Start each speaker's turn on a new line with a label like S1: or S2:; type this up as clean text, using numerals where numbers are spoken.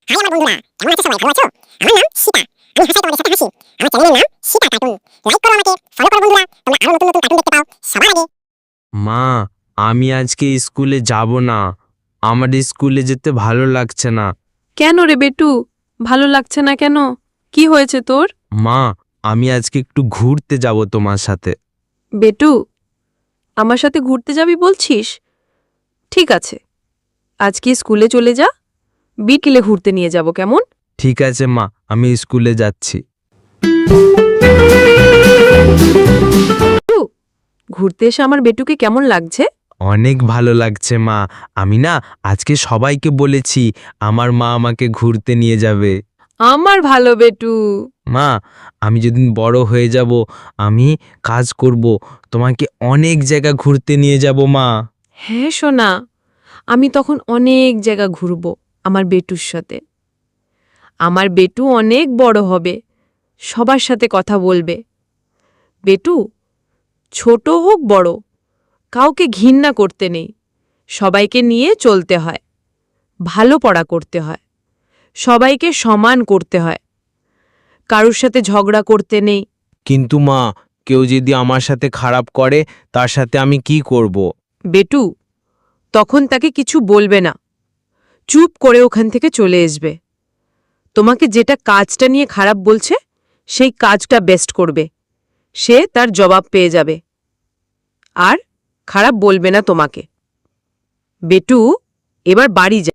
S1: High আমার বন্ধুরা, কেমন আছো সবাই? ভালো আছো? আমার নাম সীতা। আমি হাসাই তোমাদের সাথে হাসি। আমার চ্যানেলের নাম সীতা কার্টুন। লাইক করো আমাকে, ফলো করো বন্ধুরা। তোমরা আরো নতুন নতুন কার্টুন দেখতে পাও সবার আগে।
S2: মা, আমি আজকে স্কুলে যাব না। আমার স্কুলে যেতে ভালো লাগছে না।
S3: কেন রে বেটু, ভালো লাগছে না কেন? কি হয়েছে তোর?
S2: মা, আমি আজকে একটু ঘুরতে যাব তোমার সাথে।
S3: বেটু, আমার সাথে ঘুরতে যাবি বলছিস? ঠিক আছে, আজকে স্কুলে চলে যা, বিকেলে ঘুরতে নিয়ে যাব, কেমন?
S2: ঠিক আছে মা, আমি স্কুলে যাচ্ছি।
S3: বেটু, ঘুরতে এসে আমার বেটুকে কেমন লাগছে?
S2: অনেক ভালো লাগছে মা। আমি না আজকে সবাইকে বলেছি আমার মা আমাকে ঘুরতে নিয়ে যাবে।
S3: আমার ভালো বেটু।
S2: মা, আমি যেদিন বড় হয়ে যাব আমি কাজ করব, তোমাকে অনেক জায়গা ঘুরতে নিয়ে যাব মা।
S3: হ্যাঁ সোনা, আমি তখন অনেক জায়গা ঘুরব আমার বেটুর সাথে। আমার বেটু অনেক বড় হবে, সবার সাথে কথা বলবে। বেটু, ছোট হোক বড়, কাউকে ঘৃণা করতে নেই। সবাইকে নিয়ে চলতে হয়, ভালো পড়া করতে হয়, সবাইকে সমান করতে হয়, কারুর সাথে ঝগড়া করতে নেই।
S2: কিন্তু মা, কেউ যদি আমার সাথে খারাপ করে তার সাথে আমি কি করব?
S3: বেটু, তখন তাকে কিছু বলবে না, চুপ করে ওখান থেকে চলে আসবে। তোমাকে যেটা কাজটা নিয়ে খারাপ বলছে সেই কাজটা বেস্ট করবে, সে তার জবাব পেয়ে যাবে। আর খারাপ বলবে না তোমাকে। বেটু, এবার বাড়ি যা।